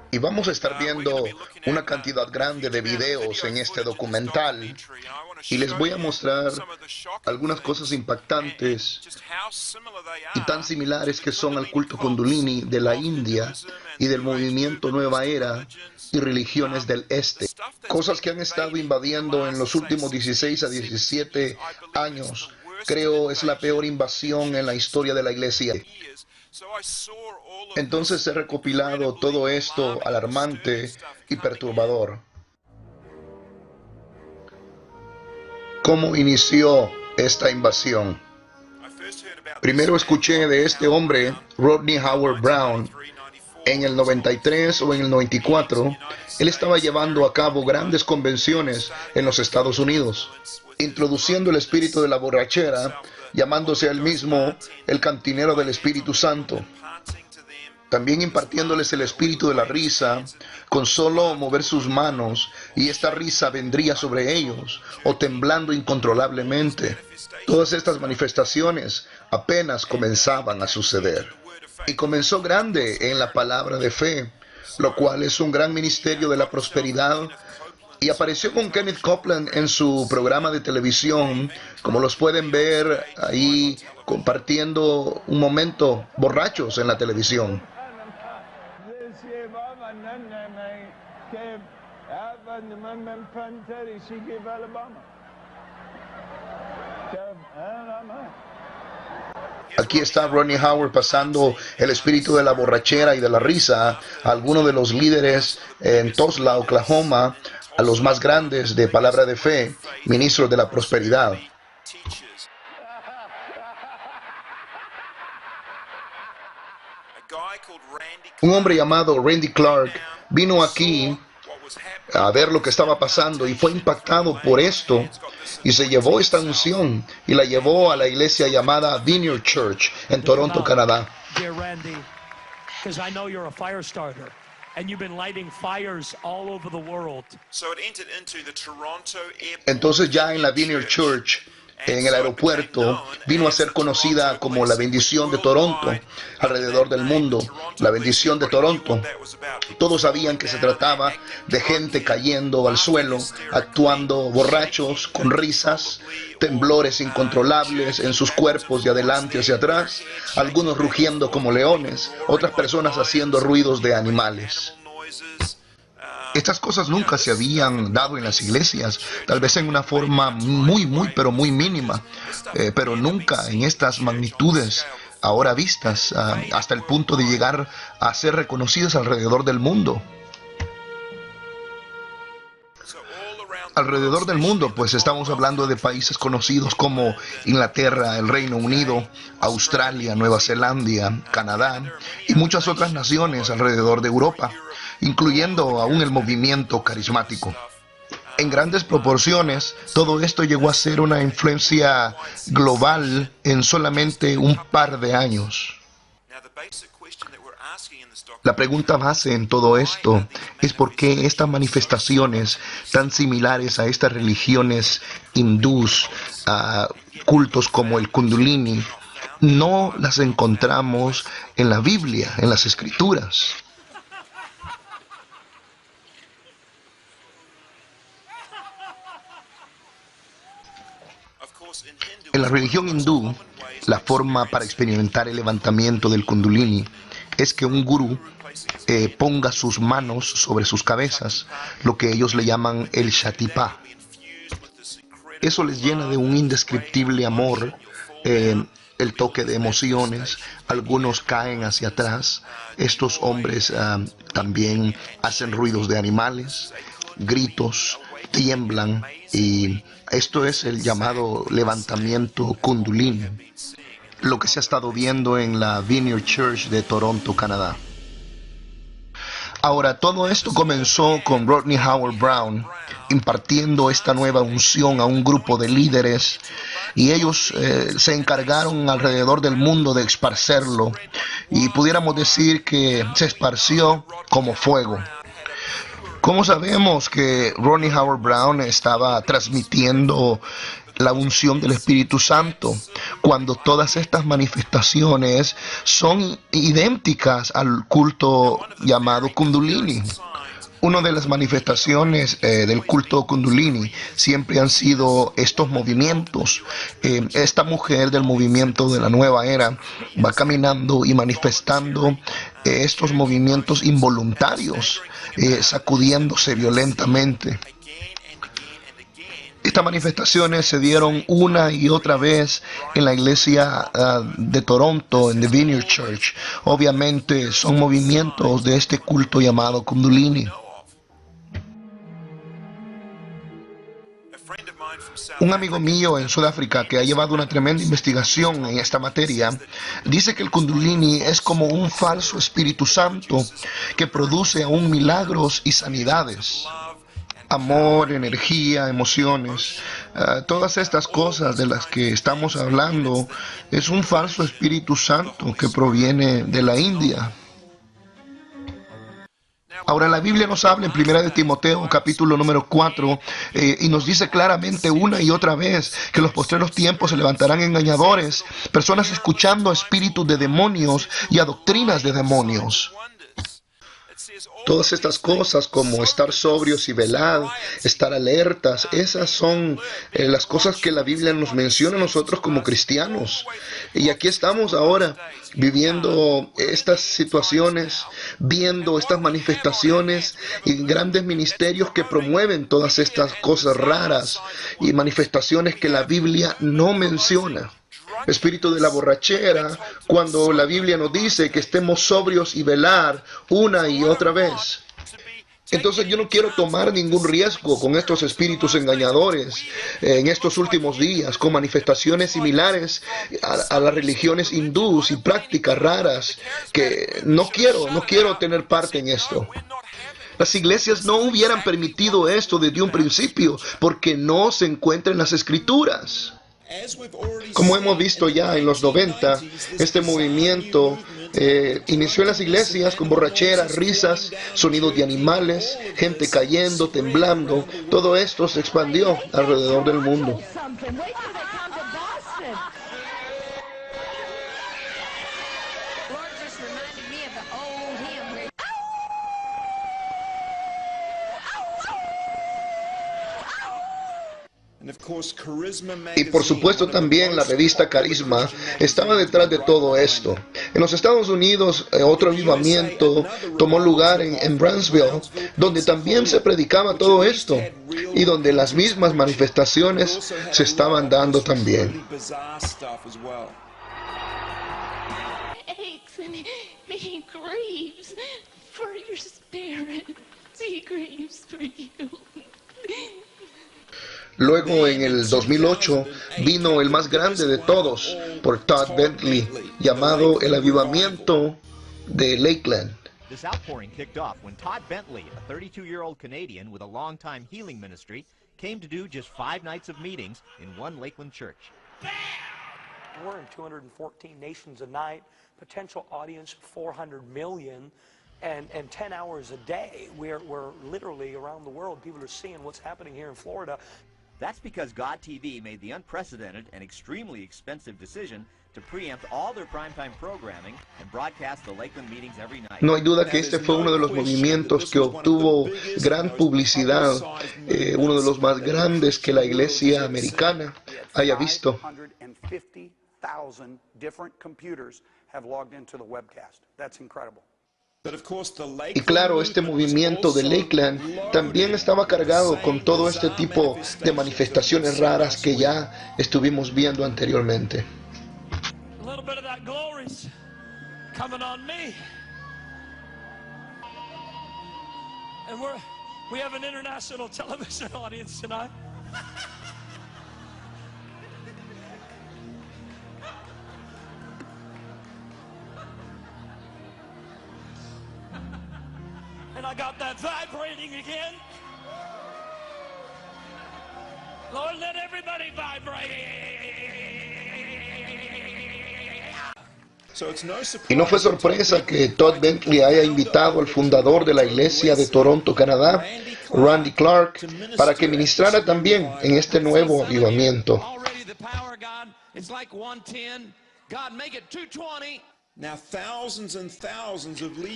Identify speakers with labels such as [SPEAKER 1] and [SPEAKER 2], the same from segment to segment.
[SPEAKER 1] Y vamos a estar viendo una cantidad grande de videos en este documental y les voy a mostrar algunas cosas impactantes y tan similares que son al culto Kundalini de la India y del movimiento Nueva Era y religiones del Este. Cosas que han estado invadiendo en los últimos 16 a 17 años. Creo es la peor invasión en la historia de la Iglesia. Entonces he recopilado todo esto alarmante y perturbador. ¿Cómo inició esta invasión? Primero escuché de este hombre, Rodney Howard Brown, en el 93 o en el 94. Él estaba llevando a cabo grandes convenciones en los Estados Unidos, introduciendo el espíritu de la borrachera, llamándose a él mismo el cantinero del Espíritu Santo. También impartiéndoles el espíritu de la risa, con solo mover sus manos, y esta risa vendría sobre ellos, o temblando incontrolablemente. Todas estas manifestaciones apenas comenzaban a suceder. Y comenzó grande en la palabra de fe, lo cual es un gran ministerio de la prosperidad. Y apareció con Kenneth Copeland en su programa de televisión, como los pueden ver ahí compartiendo un momento borrachos en la televisión. Aquí está Rodney Howard pasando el espíritu de la borrachera y de la risa a algunos de los líderes en Tulsa, Oklahoma, a los más grandes de Palabra de Fe, ministros de la prosperidad. Un hombre llamado Randy Clark vino aquí a ver lo que estaba pasando y fue impactado por esto y se llevó esta unción y la llevó a la iglesia llamada Vineyard Church en Toronto, Canadá. Entonces ya en la Vineyard Church, en el aeropuerto, vino a ser conocida como la bendición de Toronto alrededor del mundo. La bendición de Toronto. Todos sabían que se trataba de gente cayendo al suelo, actuando borrachos, con risas, temblores incontrolables en sus cuerpos de adelante hacia atrás, algunos rugiendo como leones, otras personas haciendo ruidos de animales. Estas cosas nunca se habían dado en las iglesias, tal vez en una forma pero muy mínima, pero nunca en estas magnitudes ahora vistas, hasta el punto de llegar a ser reconocidas alrededor del mundo. Alrededor del mundo, pues estamos hablando de países conocidos como Inglaterra, el Reino Unido, Australia, Nueva Zelanda, Canadá y muchas otras naciones alrededor de Europa, incluyendo aún el movimiento carismático. En grandes proporciones, todo esto llegó a ser una influencia global en solamente un par de años. La pregunta base en todo esto es por qué estas manifestaciones tan similares a estas religiones hindús, cultos como el Kundalini, no las encontramos en la Biblia, en las Escrituras. En la religión hindú, la forma para experimentar el levantamiento del Kundalini es que un gurú ponga sus manos sobre sus cabezas, lo que ellos le llaman el Shatipa. Eso les llena de un indescriptible amor, el toque de emociones. Algunos caen hacia atrás. Estos hombres también hacen ruidos de animales, gritos, tiemblan, y esto es el llamado levantamiento Kundalini, lo que se ha estado viendo en la Vineyard Church de Toronto, Canadá. Ahora, todo esto comenzó con Rodney Howard Brown impartiendo esta nueva unción a un grupo de líderes y ellos se encargaron alrededor del mundo de esparcerlo y pudiéramos decir que se esparció como fuego. ¿Cómo sabemos que Rodney Howard Brown estaba transmitiendo la unción del Espíritu Santo cuando todas estas manifestaciones son idénticas al culto llamado Kundalini? Una de las manifestaciones del culto Kundalini siempre han sido estos movimientos. Esta mujer del movimiento de la nueva era va caminando y manifestando estos movimientos involuntarios, sacudiéndose violentamente. Estas manifestaciones se dieron una y otra vez en la iglesia de Toronto, en The Vineyard Church. Obviamente son movimientos de este culto llamado Kundalini. Un amigo mío en Sudáfrica que ha llevado una tremenda investigación en esta materia dice que el Kundalini es como un falso Espíritu Santo que produce aún milagros y sanidades. Amor, energía, emociones, todas estas cosas de las que estamos hablando es un falso Espíritu Santo que proviene de la India. Ahora la Biblia nos habla en 1 de Timoteo capítulo número 4 y nos dice claramente una y otra vez que en los postreros tiempos se levantarán engañadores, personas escuchando a espíritus de demonios y a doctrinas de demonios. Todas estas cosas como estar sobrios y velar, estar alertas, esas son las cosas que la Biblia nos menciona a nosotros como cristianos. Y aquí estamos ahora viviendo estas situaciones, viendo estas manifestaciones y grandes ministerios que promueven todas estas cosas raras y manifestaciones que la Biblia no menciona. Espíritu de la borrachera, cuando la Biblia nos dice que estemos sobrios y velar una y otra vez. Entonces yo no quiero tomar ningún riesgo con estos espíritus engañadores en estos últimos días, con manifestaciones similares a las religiones hindús y prácticas raras, que no quiero tener parte en esto. Las iglesias no hubieran permitido esto desde un principio porque no se encuentra en las Escrituras. Como hemos visto ya en los 90, este movimiento inició en las iglesias con borracheras, risas, sonidos de animales, gente cayendo, temblando. Todo esto se expandió alrededor del mundo. Y por supuesto también la revista Carisma estaba detrás de todo esto. En los Estados Unidos otro avivamiento tomó lugar en Brownsville, donde también se predicaba todo esto y donde las mismas manifestaciones se estaban dando también. Luego, en el 2008, vino el más grande de todos por Todd Bentley, llamado el Avivamiento de Lakeland.
[SPEAKER 2] This outpouring kicked off when Todd Bentley, a 32-year-old Canadian with a long-time healing ministry, came to do just 5 nights of meetings in one Lakeland church.
[SPEAKER 3] We're in 214 nations a night, potential audience 400 million. And 10 hours a day, we're literally around the world. People are seeing what's happening here in Florida.
[SPEAKER 2] That's because God TV made the unprecedented and extremely expensive decision to preempt all their primetime programming and broadcast the Lakeland meetings every night.
[SPEAKER 1] No hay duda que este fue uno de los movimientos que obtuvo gran publicidad, uno de los más grandes que la iglesia americana haya visto.
[SPEAKER 3] 550,000 different computers have logged into the webcast. That's incredible.
[SPEAKER 1] Y claro, este movimiento de Lakeland también estaba cargado con todo este tipo de manifestaciones raras que ya estuvimos viendo anteriormente.
[SPEAKER 4] We have an international television audience tonight. got that vibrating again. Lord, let everybody vibrate.
[SPEAKER 1] Y no fue sorpresa que Todd Bentley haya invitado al fundador de la iglesia de Toronto, Canadá, Randy Clark, para que ministrara también en este nuevo avivamiento.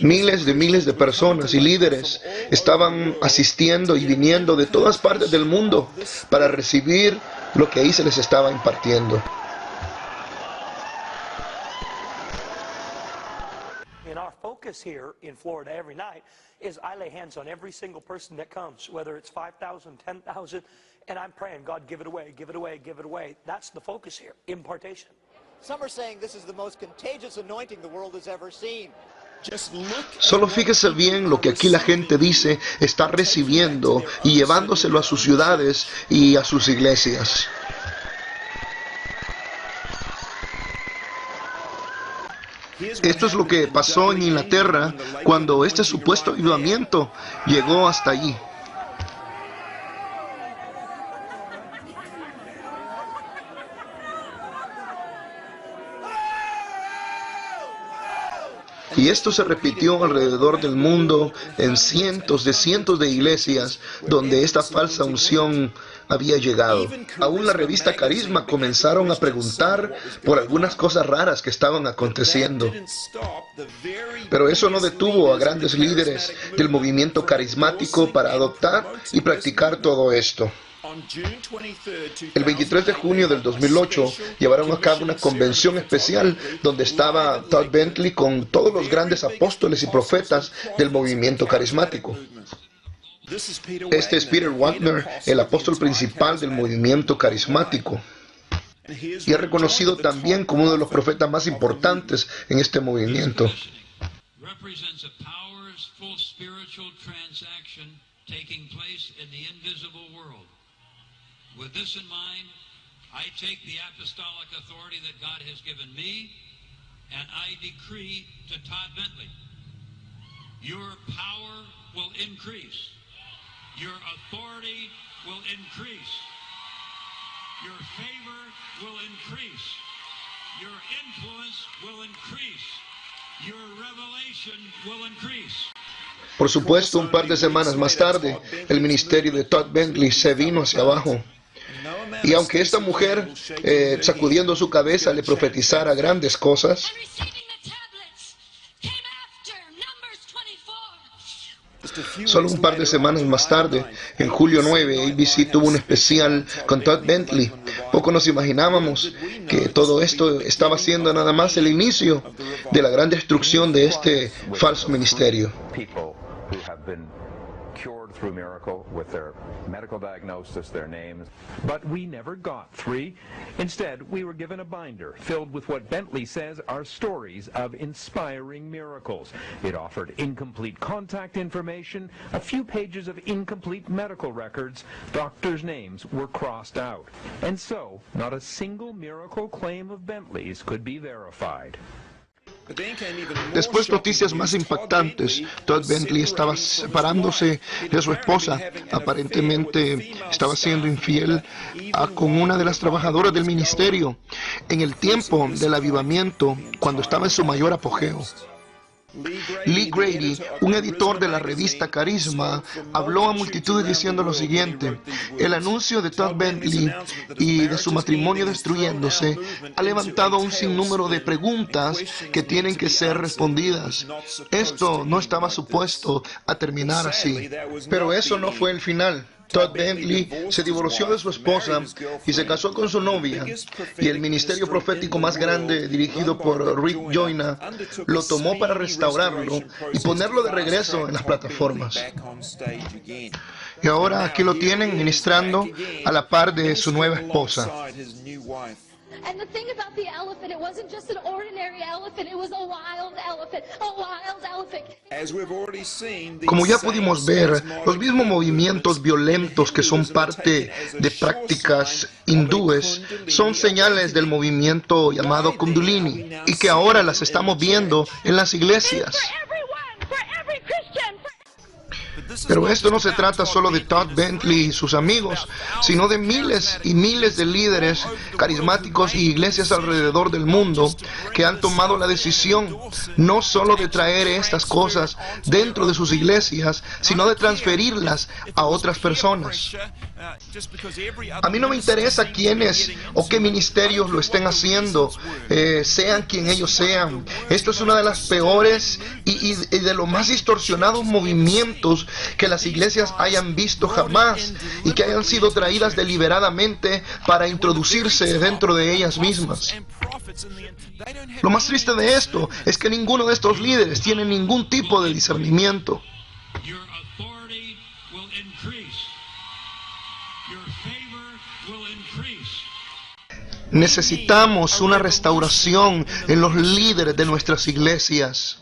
[SPEAKER 1] Miles de personas y líderes estaban asistiendo y viniendo de todas partes del mundo para recibir lo que ahí se les estaba impartiendo.
[SPEAKER 3] And our focus here in Florida every night is I lay hands on every single person that comes, whether it's 5,000, 10,000, and I'm praying, God, give it away, give it away, give it away. That's the focus here, impartation.
[SPEAKER 5] Some are saying this is the most contagious anointing the world has ever seen.
[SPEAKER 1] Solo fíjese bien lo que aquí la gente dice, está recibiendo y llevándoselo a sus ciudades y a sus iglesias. Esto es lo que pasó en Inglaterra cuando este supuesto avivamiento llegó hasta allí. Y esto se repitió alrededor del mundo en cientos de iglesias donde esta falsa unción había llegado. Aún la revista Carisma comenzaron a preguntar por algunas cosas raras que estaban aconteciendo. Pero eso no detuvo a grandes líderes del movimiento carismático para adoptar y practicar todo esto. El 23 de junio del 2008 llevaron a cabo una convención especial donde estaba Todd Bentley con todos los grandes apóstoles y profetas del movimiento carismático. Este es Peter Wagner, el apóstol principal del movimiento carismático. Y es reconocido también como uno de los profetas más importantes en este movimiento.
[SPEAKER 6] With this in mind, I take the apostolic authority that God has given me, and I decree to Todd Bentley, your power will increase, your authority will increase, your favor will increase, your influence will increase, your revelation will increase.
[SPEAKER 1] Por supuesto, un par de semanas más tarde, el ministerio de Todd Bentley se vino hacia abajo. Y aunque esta mujer, sacudiendo su cabeza, le profetizara grandes cosas, solo un par de semanas más tarde, en julio 9, ABC tuvo un especial con Todd Bentley. Poco nos imaginábamos que todo esto estaba siendo nada más el inicio de la gran destrucción de este falso ministerio.
[SPEAKER 7] Through miracle with their medical diagnosis, their names. But we never got 3. Instead, we were given a binder filled with what Bentley says are stories of inspiring miracles. It offered incomplete contact information, a few pages of incomplete medical records, doctors' names were crossed out. And so, not a single miracle claim of Bentley's could be verified.
[SPEAKER 1] Después, noticias más impactantes. Todd Bentley estaba separándose de su esposa. Aparentemente estaba siendo infiel con una de las trabajadoras del ministerio en el tiempo del avivamiento, cuando estaba en su mayor apogeo. Lee Grady, un editor de la revista Carisma, habló a multitudes diciendo lo siguiente: el anuncio de Todd Bentley y de su matrimonio destruyéndose ha levantado un sinnúmero de preguntas que tienen que ser respondidas. Esto no estaba supuesto a terminar así. Pero eso no fue el final. Todd Bentley se divorció de su esposa y se casó con su novia, y el ministerio profético más grande, dirigido por Rick Joyner, lo tomó para restaurarlo y ponerlo de regreso en las plataformas. Y ahora aquí lo tienen ministrando a la par de su nueva esposa.
[SPEAKER 8] And the thing about the elephant, it wasn't just an ordinary elephant, it was a wild elephant, a wild elephant.
[SPEAKER 1] Como ya pudimos ver, los mismos movimientos violentos que son parte de prácticas hindúes son señales del movimiento llamado Kundalini, y que ahora las estamos viendo en las iglesias. Pero esto no se trata solo de Todd Bentley y sus amigos, sino de miles y miles de líderes carismáticos y iglesias alrededor del mundo que han tomado la decisión no solo de traer estas cosas dentro de sus iglesias, sino de transferirlas a otras personas. A mí no me interesa quiénes o qué ministerios lo estén haciendo, sean quien ellos sean. Esto es una de las peores y de los más distorsionados movimientos que las iglesias hayan visto jamás y que hayan sido traídas deliberadamente para introducirse dentro de ellas mismas. Lo más triste de esto es que ninguno de estos líderes tiene ningún tipo de discernimiento. Necesitamos una restauración en los líderes de nuestras iglesias.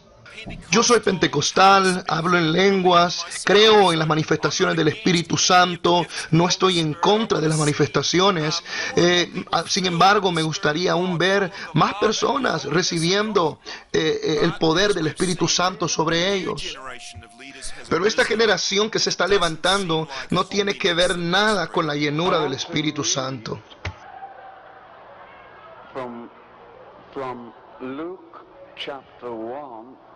[SPEAKER 1] Yo soy pentecostal, hablo en lenguas, creo en las manifestaciones del Espíritu Santo, no estoy en contra de las manifestaciones. Sin embargo, me gustaría aún ver más personas recibiendo el poder del Espíritu Santo sobre ellos. Pero esta generación que se está levantando no tiene que ver nada con la llenura del Espíritu Santo.
[SPEAKER 9] From Luke chapter 1.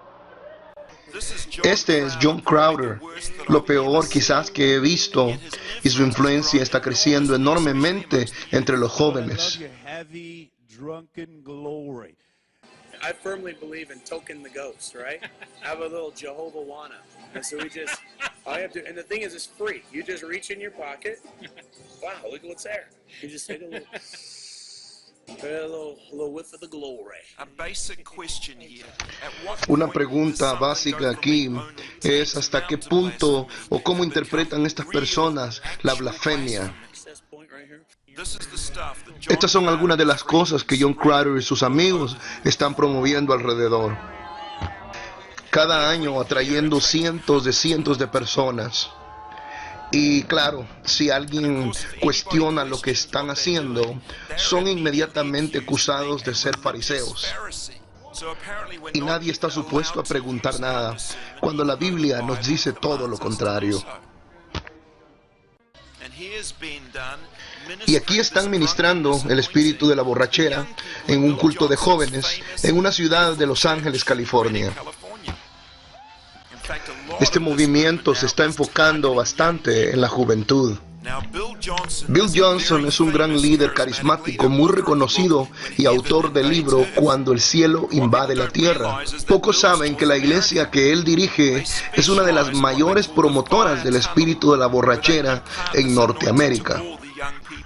[SPEAKER 1] Este es John Crowder, lo peor quizás que he visto, y su influencia está creciendo enormemente entre los jóvenes.
[SPEAKER 10] I firmly believe in token the ghost, right? I have a little Jehovah Wana. And so all you have to, and the thing is, it's free. You just reach in your pocket. Wow, look what's there. You just take a little whiff of the glory.
[SPEAKER 1] Una pregunta básica aquí es ¿hasta qué punto o cómo interpretan estas personas la blasfemia? Estas son algunas de las cosas que John Crowder y sus amigos están promoviendo alrededor. Cada año atrayendo cientos de personas. Y claro, si alguien cuestiona lo que están haciendo, son inmediatamente acusados de ser fariseos. Y nadie está supuesto a preguntar nada, cuando la Biblia nos dice todo lo contrario. Y aquí están ministrando el espíritu de la borrachera en un culto de jóvenes en una ciudad de Los Ángeles, California. Este movimiento se está enfocando bastante en la juventud. Bill Johnson es un gran líder carismático muy reconocido y autor del libro Cuando el cielo invade la tierra. Pocos saben que la iglesia que él dirige es una de las mayores promotoras del espíritu de la borrachera en Norteamérica.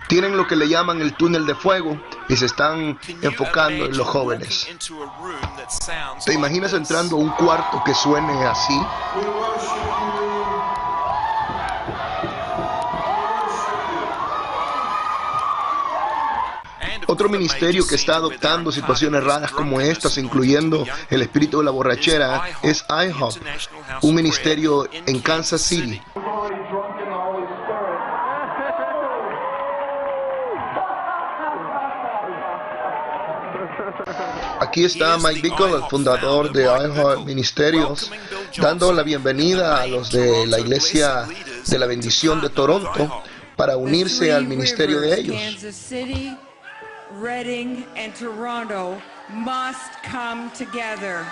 [SPEAKER 1] Tienen lo que le llaman el túnel de fuego y se están enfocando en los jóvenes. ¿Te imaginas entrando a un cuarto que suene así? Otro ministerio que está adoptando situaciones raras como estas, incluyendo el espíritu de la borrachera, es IHOP, un ministerio en Kansas City. Aquí está Mike Bickle, el fundador de iHeart Ministerios, dando la bienvenida a los de la Iglesia de la Bendición de Toronto para unirse al ministerio de ellos.
[SPEAKER 11] Kansas City, Reading and Toronto must come together.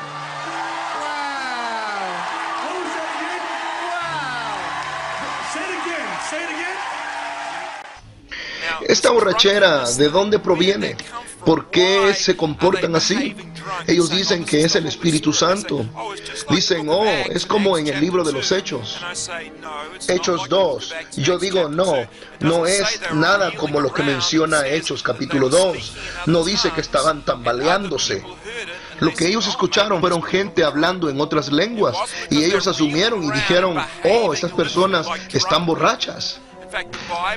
[SPEAKER 11] Wow.
[SPEAKER 4] Say it again. Say it again.
[SPEAKER 1] Esta borrachera, ¿de dónde proviene? ¿Por qué se comportan así? Ellos dicen que es el Espíritu Santo. Dicen, es como en el libro de los Hechos. Hechos 2. Yo digo, no es nada como lo que menciona Hechos capítulo 2. No dice que estaban tambaleándose. Lo que ellos escucharon fueron gente hablando en otras lenguas y ellos asumieron y dijeron, estas personas están borrachas.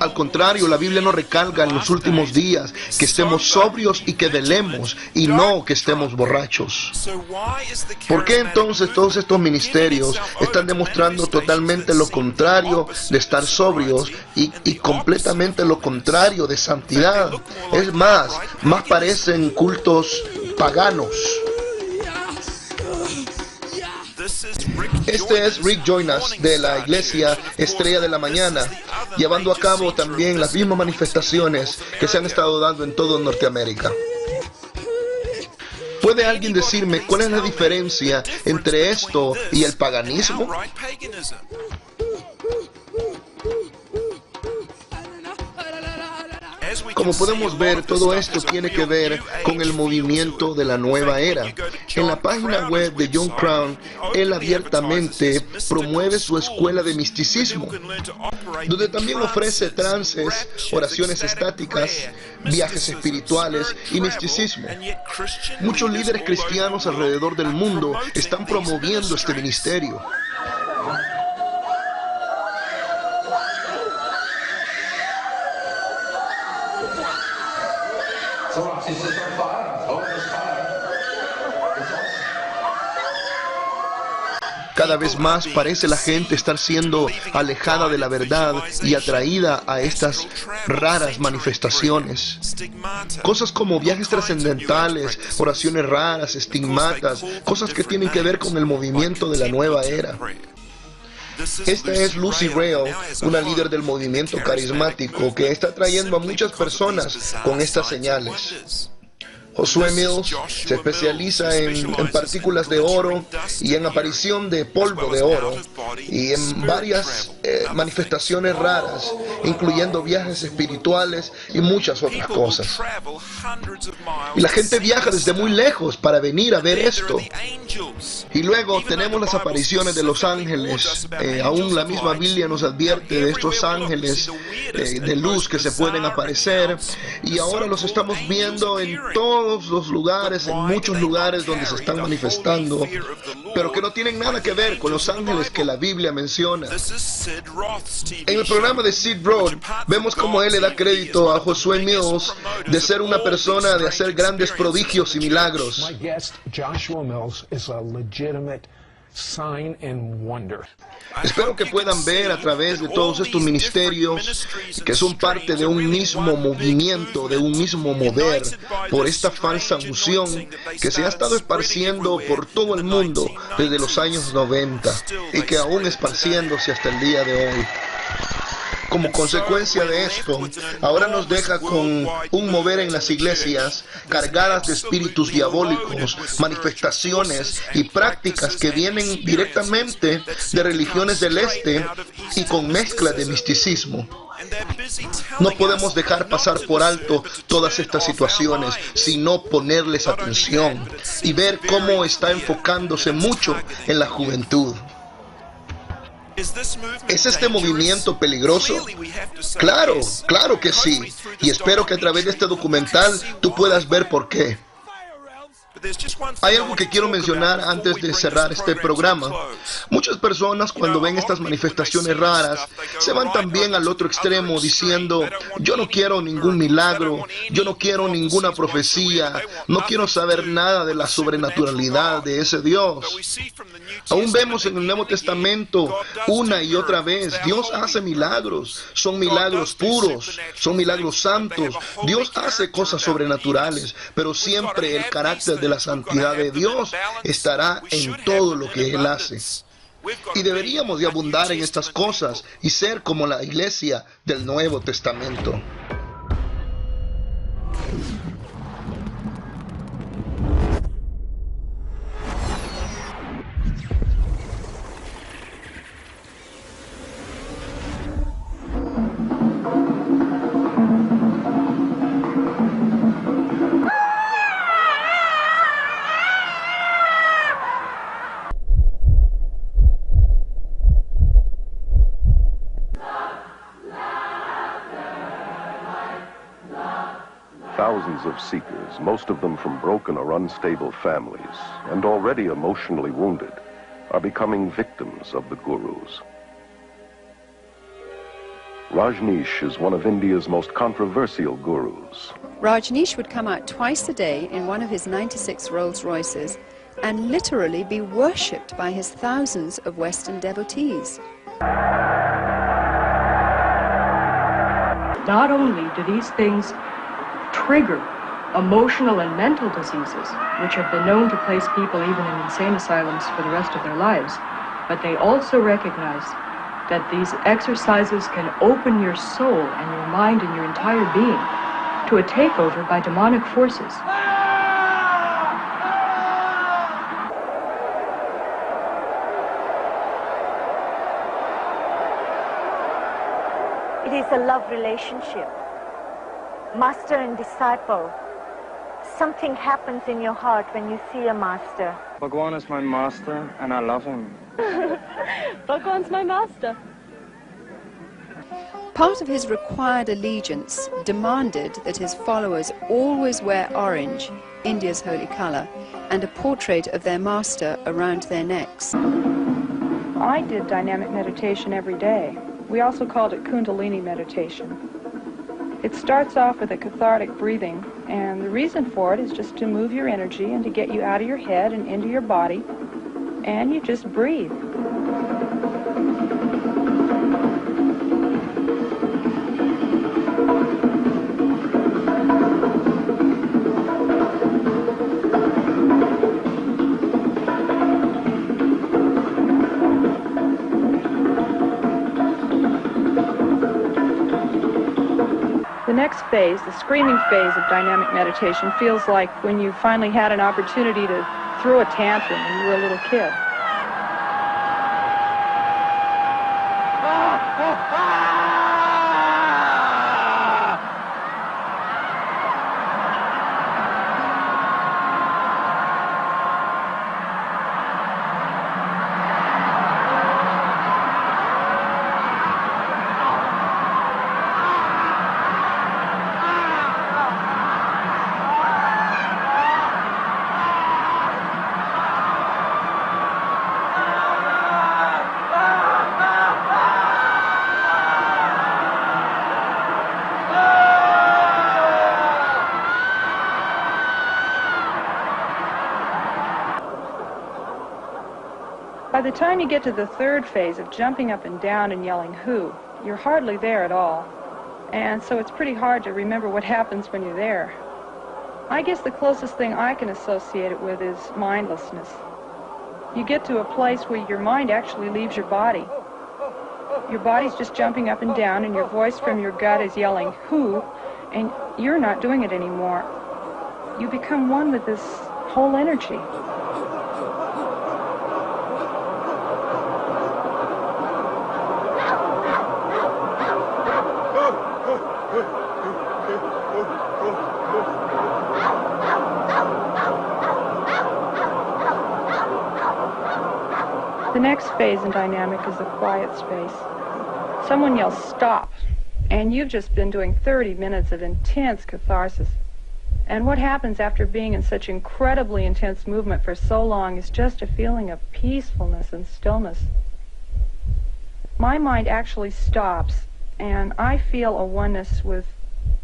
[SPEAKER 1] Al contrario, la Biblia nos recalca en los últimos días que estemos sobrios y que velemos y no que estemos borrachos. ¿Por qué entonces todos estos ministerios están demostrando totalmente lo contrario de estar sobrios y completamente lo contrario de santidad? Es más parecen cultos paganos. Este es Rick Joyner de la iglesia Estrella de la Mañana, llevando a cabo también las mismas manifestaciones que se han estado dando en todo Norteamérica. ¿Puede alguien decirme cuál es la diferencia entre esto y el paganismo? Como podemos ver, todo esto tiene que ver con el movimiento de la nueva era. En la página web de John Crown, él abiertamente promueve su escuela de misticismo, donde también ofrece trances, oraciones estáticas, viajes espirituales y misticismo. Muchos líderes cristianos alrededor del mundo están promoviendo este ministerio. Cada vez más parece la gente estar siendo alejada de la verdad y atraída a estas raras manifestaciones. Cosas como viajes trascendentales, oraciones raras, estigmatas, cosas que tienen que ver con el movimiento de la nueva era. Esta es Lucy Rail, una líder del movimiento carismático que está trayendo a muchas personas con estas señales. Josué Mills se especializa en partículas de oro y en aparición de polvo de oro y en varias manifestaciones raras, incluyendo viajes espirituales y muchas otras cosas. Y la gente viaja desde muy lejos para venir a ver esto. Y luego tenemos las apariciones de los ángeles. Aún la misma Biblia nos advierte de estos ángeles de luz que se pueden aparecer. Y ahora los estamos viendo en todos los lugares, en muchos lugares donde se están manifestando, pero que no tienen nada que ver con los ángeles que la Biblia menciona. En el programa de Sid Roth, vemos cómo él le da crédito a Josué Mills de ser una persona de hacer grandes prodigios y milagros. Espero que puedan ver a través de todos estos ministerios que son parte de un mismo movimiento, de un mismo mover, por esta falsa unción que se ha estado esparciendo por todo el mundo desde los años 90 y que aún esparciéndose hasta el día de hoy. Como consecuencia de esto, ahora nos deja con un mover en las iglesias cargadas de espíritus diabólicos, manifestaciones y prácticas que vienen directamente de religiones del este y con mezcla de misticismo. No podemos dejar pasar por alto todas estas situaciones, sino ponerles atención y ver cómo está enfocándose mucho en la juventud. ¿Es este movimiento peligroso? Claro, claro que sí. Y espero que a través de este documental tú puedas ver por qué. Hay algo que quiero mencionar antes de cerrar este programa. Muchas personas cuando ven estas manifestaciones raras se van también al otro extremo diciendo: yo no quiero ningún milagro, yo no quiero ninguna profecía, no quiero saber nada de la sobrenaturalidad de ese Dios. Aún vemos en el Nuevo Testamento una y otra vez, Dios hace milagros, son milagros puros, son milagros santos. Dios hace cosas sobrenaturales, pero siempre el carácter de la santidad de Dios estará en todo lo que Él hace. Y deberíamos de abundar en estas cosas y ser como la iglesia del Nuevo Testamento.
[SPEAKER 12] Thousands of seekers, most of them from broken or unstable families, and already emotionally wounded, are becoming victims of the gurus. Rajneesh is one of India's most controversial gurus.
[SPEAKER 13] Rajneesh would come out twice a day in one of his 96 Rolls Royces and literally be worshipped by his thousands of Western devotees.
[SPEAKER 14] Not only do these things trigger emotional and mental diseases, which have been known to place people even in insane asylums for the rest of their lives, but they also recognize that these exercises can open your soul and your mind and your entire being to a takeover by demonic forces.
[SPEAKER 15] It is a love relationship, master and disciple. Something happens in your heart when you see a master.
[SPEAKER 16] Bhagwan is my master, and I love him.
[SPEAKER 8] Bhagwan's my master.
[SPEAKER 13] Part of his required allegiance demanded that his followers always wear orange, India's holy color, and a portrait of their master around their necks.
[SPEAKER 17] I did dynamic meditation every day. We also called it Kundalini meditation. It starts off with a cathartic breathing, and the reason for it is just to move your energy and to get you out of your head and into your body, and you just breathe. The next phase, the screaming phase of dynamic meditation, feels like when you finally had an opportunity to throw a tantrum when you were a little kid. By the time you get to the third phase of jumping up and down and yelling "Who," you're hardly there at all. And so it's pretty hard to remember what happens when you're there. I guess the closest thing I can associate it with is mindlessness. You get to a place where your mind actually leaves your body. Your body's just jumping up and down, and your voice from your gut is yelling "Who," and you're not doing it anymore. You become one with this whole energy. The next phase in dynamic is the quiet space. Someone yells "Stop," and you've just been doing 30 minutes of intense catharsis. And what happens after being in such incredibly intense movement for so long is just a feeling of peacefulness and stillness. My mind actually stops, and I feel a oneness with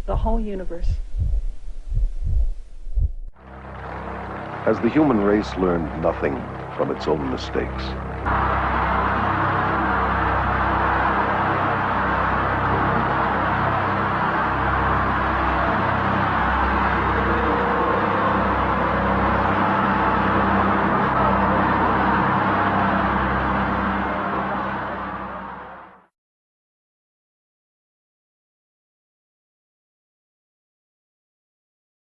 [SPEAKER 17] the whole universe.
[SPEAKER 12] As the human race learned nothing from its own mistakes,